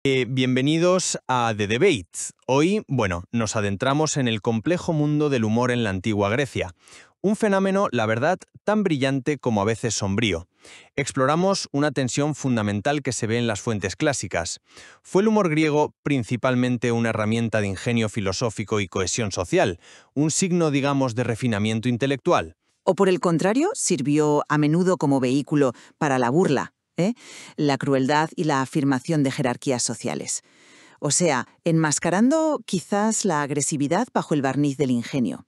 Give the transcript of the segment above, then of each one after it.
Bienvenidos a The Debate. Hoy, nos adentramos en el complejo mundo del humor en la antigua Grecia. Un fenómeno, la verdad, tan brillante como a veces sombrío. Exploramos una tensión fundamental que se ve en las fuentes clásicas. ¿Fue el humor griego principalmente una herramienta de ingenio filosófico y cohesión social? ¿Un signo, digamos, de refinamiento intelectual? O por el contrario, sirvió a menudo como vehículo para la burla, la crueldad y la afirmación de jerarquías sociales. O sea, enmascarando quizás la agresividad bajo el barniz del ingenio.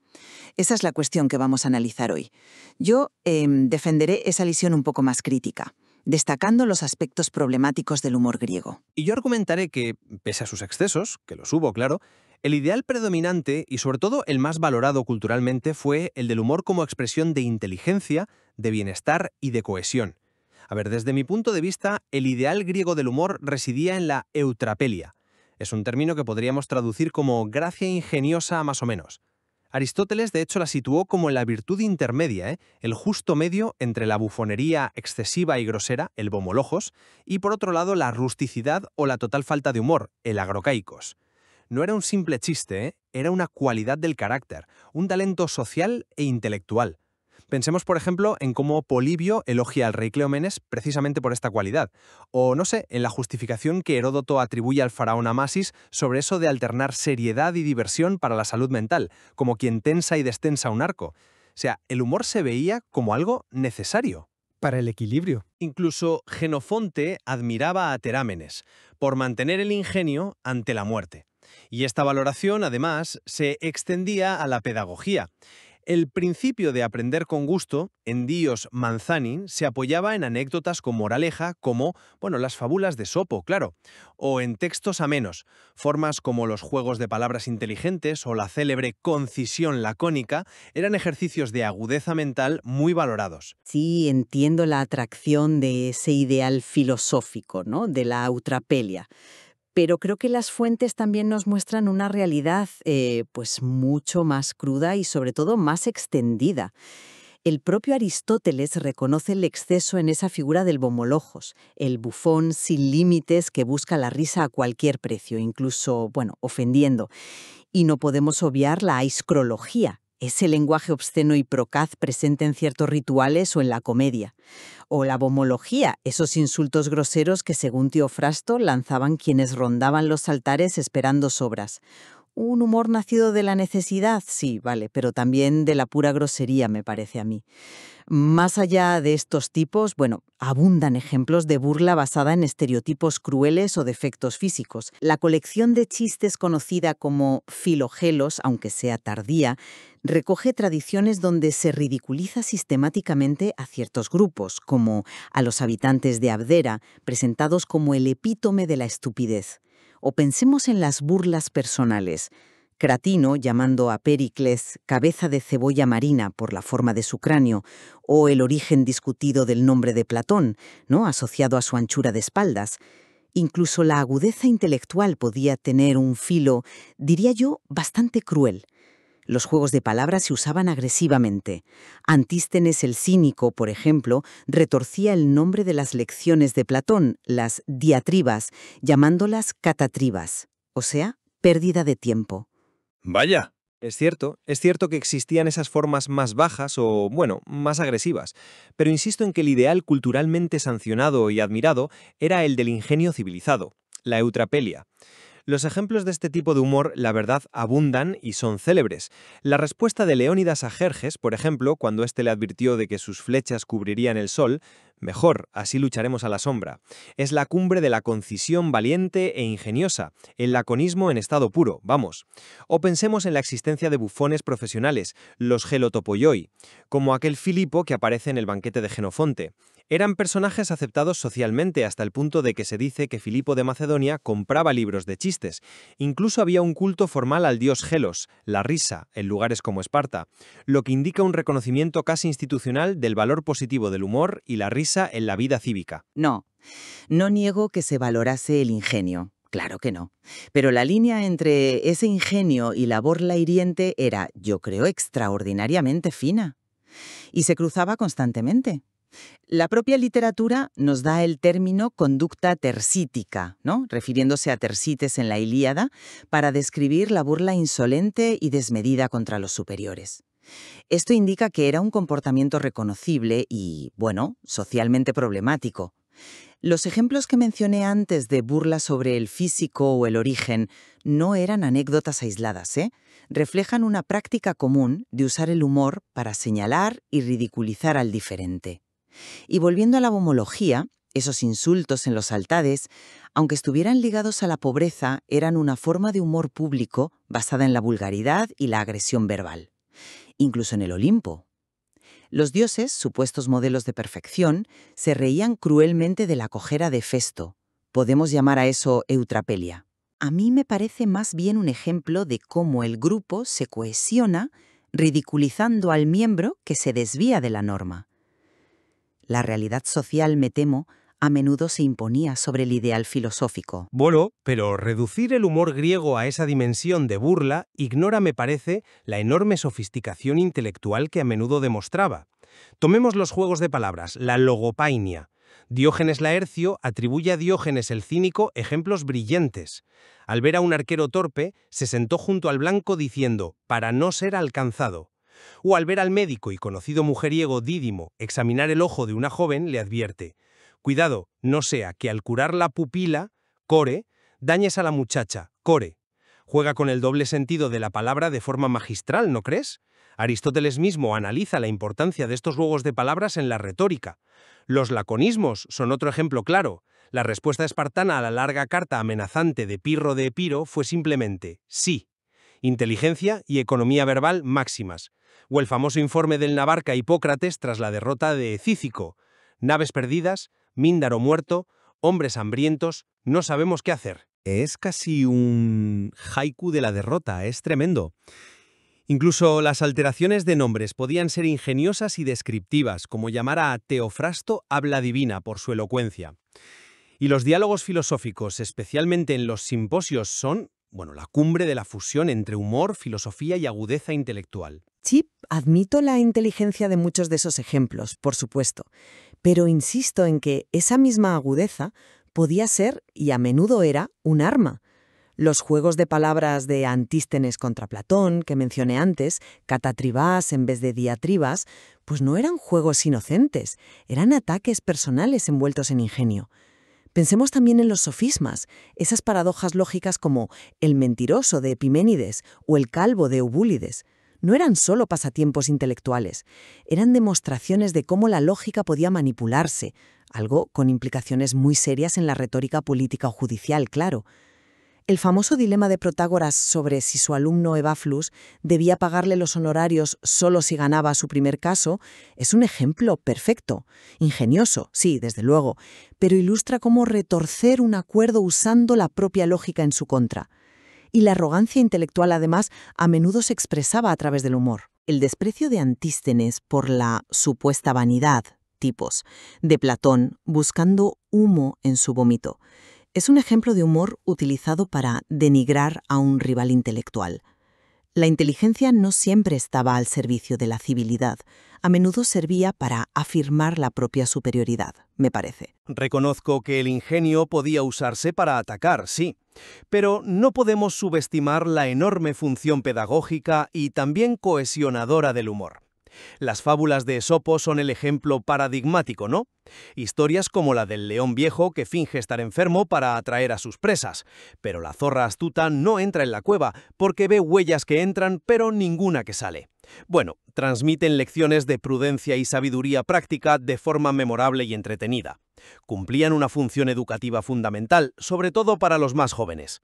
Esa es la cuestión que vamos a analizar hoy. Yo defenderé esa visión un poco más crítica, destacando los aspectos problemáticos del humor griego. Y yo argumentaré que, pese a sus excesos, que los hubo, claro, el ideal predominante y sobre todo el más valorado culturalmente fue el del humor como expresión de inteligencia, de bienestar y de cohesión. A ver, desde mi punto de vista, el ideal griego del humor residía en la eutrapelia. Es un término que podríamos traducir como gracia ingeniosa más o menos. Aristóteles, de hecho, la situó como la virtud intermedia, el justo medio entre la bufonería excesiva y grosera, el bomologos, y por otro lado la rusticidad o la total falta de humor, el agrocaicos. No era un simple chiste, era una cualidad del carácter, un talento social e intelectual. Pensemos, por ejemplo, en cómo Polibio elogia al rey Cleómenes precisamente por esta cualidad, o, no sé, en la justificación que Heródoto atribuye al faraón Amasis sobre eso de alternar seriedad y diversión para la salud mental, como quien tensa y destensa un arco. O sea, el humor se veía como algo necesario. Para el equilibrio. Incluso Jenofonte admiraba a Terámenes por mantener el ingenio ante la muerte. Y esta valoración, además, se extendía a la pedagogía. El principio de aprender con gusto, en Dios Manzanin, se apoyaba en anécdotas con moraleja como, las fábulas de Sopo, claro, o en textos amenos, formas como los juegos de palabras inteligentes o la célebre concisión lacónica eran ejercicios de agudeza mental muy valorados. Sí, entiendo la atracción de ese ideal filosófico, ¿no? De la eutrapelia. Pero creo que las fuentes también nos muestran una realidad pues mucho más cruda y sobre todo más extendida. El propio Aristóteles reconoce el exceso en esa figura del bomologos, el bufón sin límites que busca la risa a cualquier precio, incluso, ofendiendo. Y no podemos obviar la aiscrología, ese lenguaje obsceno y procaz presente en ciertos rituales o en la comedia. O la bomología, esos insultos groseros que, según Teofrasto, lanzaban quienes rondaban los altares esperando sobras. Un humor nacido de la necesidad, sí, vale, pero también de la pura grosería, me parece a mí. Más allá de estos tipos, abundan ejemplos de burla basada en estereotipos crueles o defectos físicos. La colección de chistes conocida como filogelos, aunque sea tardía, recoge tradiciones donde se ridiculiza sistemáticamente a ciertos grupos, como a los habitantes de Abdera, presentados como el epítome de la estupidez. O pensemos en las burlas personales. Cratino llamando a Péricles cabeza de cebolla marina por la forma de su cráneo, o el origen discutido del nombre de Platón, ¿no?, asociado a su anchura de espaldas. Incluso la agudeza intelectual podía tener un filo, diría yo, bastante cruel. Los juegos de palabras se usaban agresivamente. Antístenes el cínico, por ejemplo, retorcía el nombre de las lecciones de Platón, las diatribas, llamándolas catatribas, o sea, pérdida de tiempo. ¡Vaya! Es cierto que existían esas formas más bajas o, más agresivas, pero insisto en que el ideal culturalmente sancionado y admirado era el del ingenio civilizado, la eutrapelia. Los ejemplos de este tipo de humor, la verdad, abundan y son célebres. La respuesta de Leónidas a Jerjes, por ejemplo, cuando éste le advirtió de que sus flechas cubrirían el sol, mejor, así lucharemos a la sombra. Es la cumbre de la concisión valiente e ingeniosa, el laconismo en estado puro, vamos. O pensemos en la existencia de bufones profesionales, los gelotopoioi, como aquel Filipo que aparece en el banquete de Jenofonte. Eran personajes aceptados socialmente hasta el punto de que se dice que Filipo de Macedonia compraba libros de chistes. Incluso había un culto formal al dios Gelos, la risa, en lugares como Esparta, lo que indica un reconocimiento casi institucional del valor positivo del humor y la risa en la vida cívica. No niego que se valorase el ingenio. Claro que no. Pero la línea entre ese ingenio y la burla hiriente era, yo creo, extraordinariamente fina. Y se cruzaba constantemente. La propia literatura nos da el término conducta tersítica, ¿no? Refiriéndose a Tersites en la Ilíada, para describir la burla insolente y desmedida contra los superiores. Esto indica que era un comportamiento reconocible y, bueno, socialmente problemático. Los ejemplos que mencioné antes de burla sobre el físico o el origen no eran anécdotas aisladas, ¿eh? Reflejan una práctica común de usar el humor para señalar y ridiculizar al diferente. Y volviendo a la bomología, esos insultos en los altares, aunque estuvieran ligados a la pobreza, eran una forma de humor público basada en la vulgaridad y la agresión verbal. Incluso en el Olimpo. Los dioses, supuestos modelos de perfección, se reían cruelmente de la cojera de Festo. Podemos llamar a eso eutrapelia. A mí me parece más bien un ejemplo de cómo el grupo se cohesiona ridiculizando al miembro que se desvía de la norma. La realidad social, me temo, a menudo se imponía sobre el ideal filosófico. Bueno, pero reducir el humor griego a esa dimensión de burla ignora, me parece, la enorme sofisticación intelectual que a menudo demostraba. Tomemos los juegos de palabras, la logopainia. Diógenes Laercio atribuye a Diógenes el cínico ejemplos brillantes. Al ver a un arquero torpe, se sentó junto al blanco diciendo, para no ser alcanzado. O al ver al médico y conocido mujeriego Dídimo examinar el ojo de una joven, le advierte, cuidado, no sea que al curar la pupila, core, dañes a la muchacha, core. Juega con el doble sentido de la palabra de forma magistral, ¿no crees? Aristóteles mismo analiza la importancia de estos juegos de palabras en la retórica. Los laconismos son otro ejemplo claro. La respuesta espartana a la larga carta amenazante de Pirro de Epiro fue simplemente sí. Inteligencia y economía verbal máximas. O el famoso informe del Navarca Hipócrates tras la derrota de Cícico. Naves perdidas, Míndaro muerto, hombres hambrientos, no sabemos qué hacer. Es casi un haiku de la derrota, es tremendo. Incluso las alteraciones de nombres podían ser ingeniosas y descriptivas, como llamar a Teofrasto habla divina por su elocuencia. Y los diálogos filosóficos, especialmente en los simposios, son, la cumbre de la fusión entre humor, filosofía y agudeza intelectual. Sí, admito la inteligencia de muchos de esos ejemplos, por supuesto, pero insisto en que esa misma agudeza podía ser, y a menudo era, un arma. Los juegos de palabras de Antístenes contra Platón, que mencioné antes, catatribás en vez de diatribas, pues no eran juegos inocentes, eran ataques personales envueltos en ingenio. Pensemos también en los sofismas, esas paradojas lógicas como el mentiroso de Epiménides o el calvo de Eubúlides. No eran solo pasatiempos intelectuales, eran demostraciones de cómo la lógica podía manipularse, algo con implicaciones muy serias en la retórica política o judicial, claro. El famoso dilema de Protágoras sobre si su alumno Evaflus debía pagarle los honorarios solo si ganaba su primer caso es un ejemplo perfecto, ingenioso, sí, desde luego, pero ilustra cómo retorcer un acuerdo usando la propia lógica en su contra. Y la arrogancia intelectual, además, a menudo se expresaba a través del humor. El desprecio de Antístenes por la supuesta vanidad, tipos, de Platón buscando humo en su vómito, es un ejemplo de humor utilizado para denigrar a un rival intelectual. La inteligencia no siempre estaba al servicio de la civilidad, a menudo servía para afirmar la propia superioridad, me parece. Reconozco que el ingenio podía usarse para atacar, sí, pero no podemos subestimar la enorme función pedagógica y también cohesionadora del humor. Las fábulas de Esopo son el ejemplo paradigmático, ¿no? Historias como la del león viejo que finge estar enfermo para atraer a sus presas, pero la zorra astuta no entra en la cueva porque ve huellas que entran pero ninguna que sale. Bueno, transmiten lecciones de prudencia y sabiduría práctica de forma memorable y entretenida. Cumplían una función educativa fundamental, sobre todo para los más jóvenes.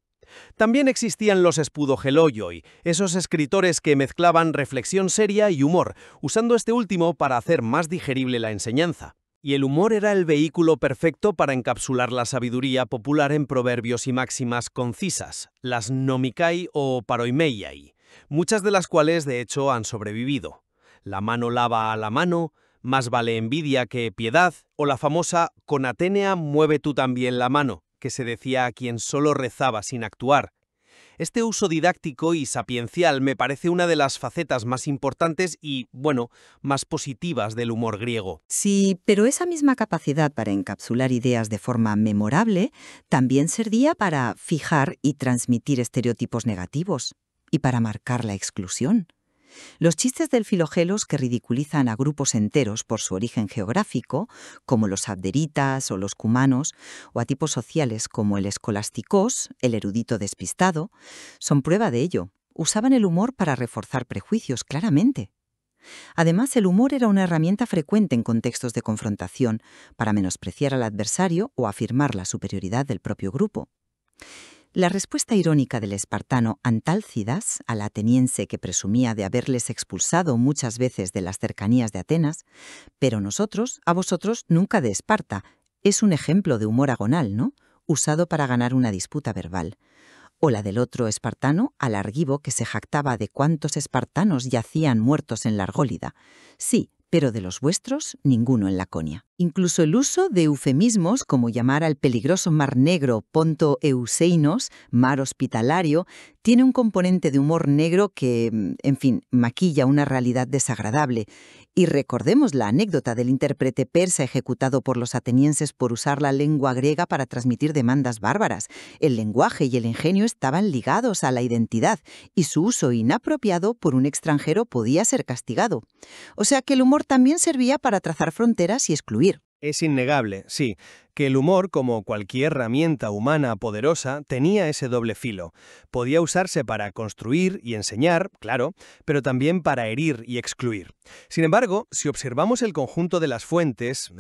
También existían los spudogeloioi, esos escritores que mezclaban reflexión seria y humor, usando este último para hacer más digerible la enseñanza. Y el humor era el vehículo perfecto para encapsular la sabiduría popular en proverbios y máximas concisas, las nomikai o paroimeiai, muchas de las cuales de hecho han sobrevivido. La mano lava a la mano, más vale envidia que piedad, o la famosa con Atenea mueve tú también la mano, que se decía a quien solo rezaba sin actuar. Este uso didáctico y sapiencial me parece una de las facetas más importantes y, bueno, más positivas del humor griego. Sí, pero esa misma capacidad para encapsular ideas de forma memorable también servía para fijar y transmitir estereotipos negativos y para marcar la exclusión. Los chistes del Filogelos que ridiculizan a grupos enteros por su origen geográfico, como los abderitas o los cumanos, o a tipos sociales como el escolásticos, el erudito despistado, son prueba de ello. Usaban el humor para reforzar prejuicios, claramente. Además, el humor era una herramienta frecuente en contextos de confrontación, para menospreciar al adversario o afirmar la superioridad del propio grupo. La respuesta irónica del espartano Antálcidas al ateniense que presumía de haberles expulsado muchas veces de las cercanías de Atenas, pero nosotros, a vosotros, nunca de Esparta, es un ejemplo de humor agonal, ¿no? Usado para ganar una disputa verbal. O la del otro espartano al Argivo que se jactaba de cuántos espartanos yacían muertos en la Argólida. Sí, pero de los vuestros, ninguno en Laconia. Incluso el uso de eufemismos como llamar al peligroso mar negro Ponto Euseinos, mar hospitalario, tiene un componente de humor negro que, en fin, maquilla una realidad desagradable. Y recordemos la anécdota del intérprete persa ejecutado por los atenienses por usar la lengua griega para transmitir demandas bárbaras. El lenguaje y el ingenio estaban ligados a la identidad, y su uso inapropiado por un extranjero podía ser castigado. O sea que el humor también servía para trazar fronteras y excluir. Es innegable, sí, que el humor, como cualquier herramienta humana poderosa, tenía ese doble filo. Podía usarse para construir y enseñar, claro, pero también para herir y excluir. Sin embargo, si observamos el conjunto de las fuentes,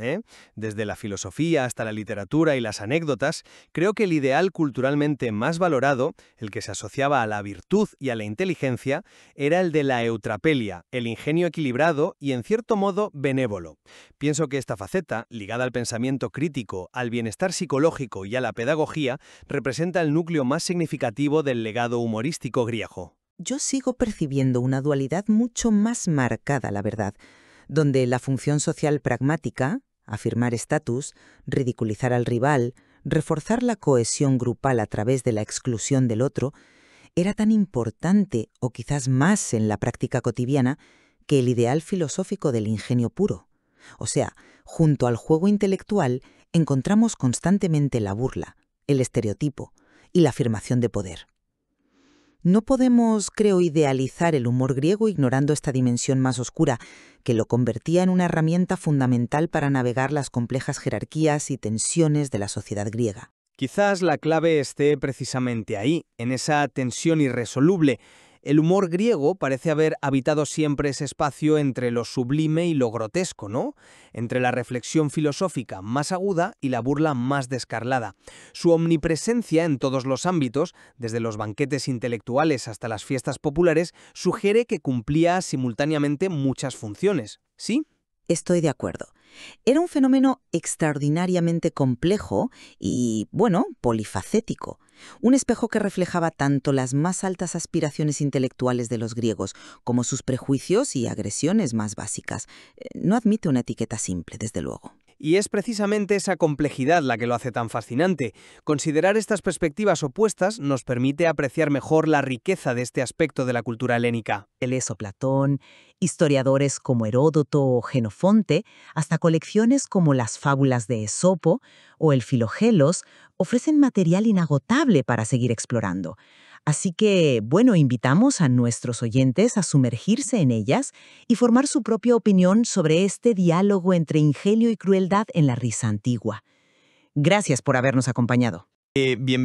desde la filosofía hasta la literatura y las anécdotas, creo que el ideal culturalmente más valorado, el que se asociaba a la virtud y a la inteligencia, era el de la eutrapelia, el ingenio equilibrado y, en cierto modo, benévolo. Pienso que esta faceta, ligada al pensamiento crítico, al bienestar psicológico y a la pedagogía, representa el núcleo más significativo del legado humorístico griego. Yo sigo percibiendo una dualidad mucho más marcada, la verdad, donde la función social pragmática, afirmar estatus, ridiculizar al rival, reforzar la cohesión grupal a través de la exclusión del otro, era tan importante, o quizás más en la práctica cotidiana, que el ideal filosófico del ingenio puro. O sea, junto al juego intelectual, encontramos constantemente la burla, el estereotipo y la afirmación de poder. No podemos, creo, idealizar el humor griego ignorando esta dimensión más oscura, que lo convertía en una herramienta fundamental para navegar las complejas jerarquías y tensiones de la sociedad griega. Quizás la clave esté precisamente ahí, en esa tensión irresoluble. El humor griego parece haber habitado siempre ese espacio entre lo sublime y lo grotesco, ¿no? Entre la reflexión filosófica más aguda y la burla más descarlada. Su omnipresencia en todos los ámbitos, desde los banquetes intelectuales hasta las fiestas populares, sugiere que cumplía simultáneamente muchas funciones. ¿Sí? Estoy de acuerdo. Era un fenómeno extraordinariamente complejo y, bueno, polifacético. Un espejo que reflejaba tanto las más altas aspiraciones intelectuales de los griegos como sus prejuicios y agresiones más básicas. No admite una etiqueta simple, desde luego. Y es precisamente esa complejidad la que lo hace tan fascinante. Considerar estas perspectivas opuestas nos permite apreciar mejor la riqueza de este aspecto de la cultura helénica. Aristóteles o Platón, historiadores como Heródoto o Jenofonte, hasta colecciones como las fábulas de Esopo o el Filogelos, ofrecen material inagotable para seguir explorando. Así que, bueno, invitamos a nuestros oyentes a sumergirse en ellas y formar su propia opinión sobre este diálogo entre ingenio y crueldad en la risa antigua. Gracias por habernos acompañado. Bienvenido.